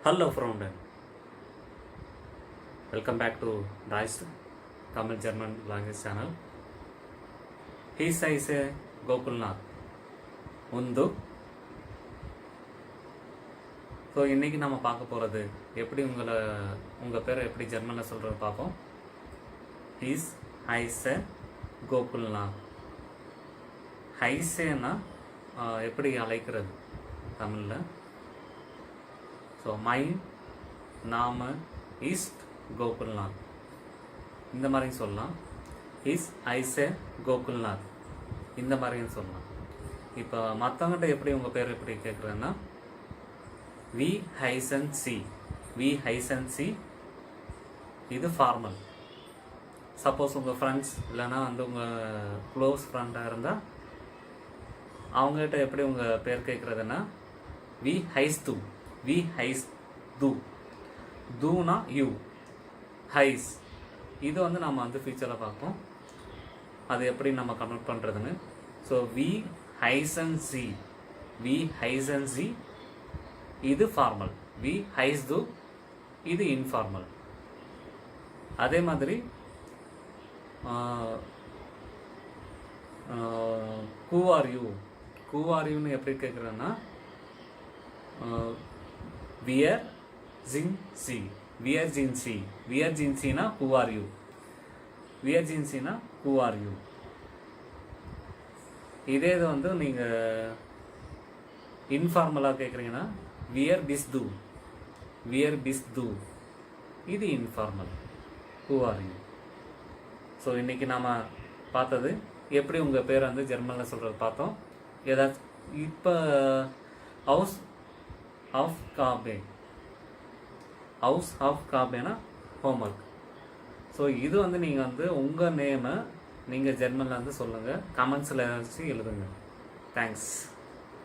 Hello friend, welcome back to Dice Tamil German language channel. He says Gopalnath Undu. So இன்றைக்கி நம்ம பார்க்க போகிறது எப்படி உங்கள் பேரை எப்படி ஜெர்மனில் சொல்கிறது பார்ப்போம். ஹீஸ் ஹைசே கோகுல்நாத். ஹைசேனா எப்படி அழைக்கிறது தமிழில். ஸோ மை நாம ஈஸ்ட் கோகுல்நாத் இந்த மாதிரியும் சொல்லலாம். ஹீஸ் ஐசே கோகுல்நாத் இந்த மாதிரியும் சொல்லலாம். இப்போ மற்றவங்ககிட்ட எப்படி உங்கள் பேர் எப்படி கேட்குறேன்னா வி ஹைசன் சி. வி ஹைசன் சி இது ஃபார்மல். சப்போஸ் உங்கள் ஃப்ரெண்ட்ஸ் இல்லைன்னா உங்கள் க்ளோஸ் ஃப்ரெண்டாக இருந்தால் அவங்ககிட்ட எப்படி உங்கள் பேர் கேட்குறதுன்னா வி ஹைஸ் து. வி ஹைஸ் து. தூனா யூ. ஹைஸ் இது நம்ம ஃபியூச்சரில் பார்ப்போம் அது எப்படி நம்ம கன்வெர்ட் பண்ணுறதுன்னு. ஸோ வி ஹைசன் சி. வி ஹைசன் சி இது ஃபார்மல். வி ஹைஸ் து இது இன்ஃபார்மல். அதே மாதிரி கூ ஆர் யூ. கூ ஆர் யூன்னு எப்படி கேட்குறேன்னா வியர் ஜின் சி. வியர் ஜின் சி. வியர் ஜின் சினா கூ ஆர் யூ. வியர் ஜின் சினா கூ ஆர் யூ. இதே இது நீங்கள் இன்ஃபார்மலாக கேட்குறீங்கன்னா வியர் பிஸ் து. வியர் பிஸ் து இது informal. Who are you. So இன்றைக்கி நாம் பார்த்தது எப்படி உங்கள் பேர் ஜெர்மனில் சொல்கிறது பார்த்தோம். ஏதாச்சும் இப்போ ஹவுஸ் ஆஃப் காபே. ஹவுஸ் ஆஃப் காபேனா ஹோம்ஒர்க். ஸோ இது நீங்கள் உங்கள் நேமை நீங்கள் ஜெர்மனில் சொல்லுங்கள். கமெண்ட்ஸில் ஏதாச்சும் எழுதுங்க. தேங்க்ஸ்.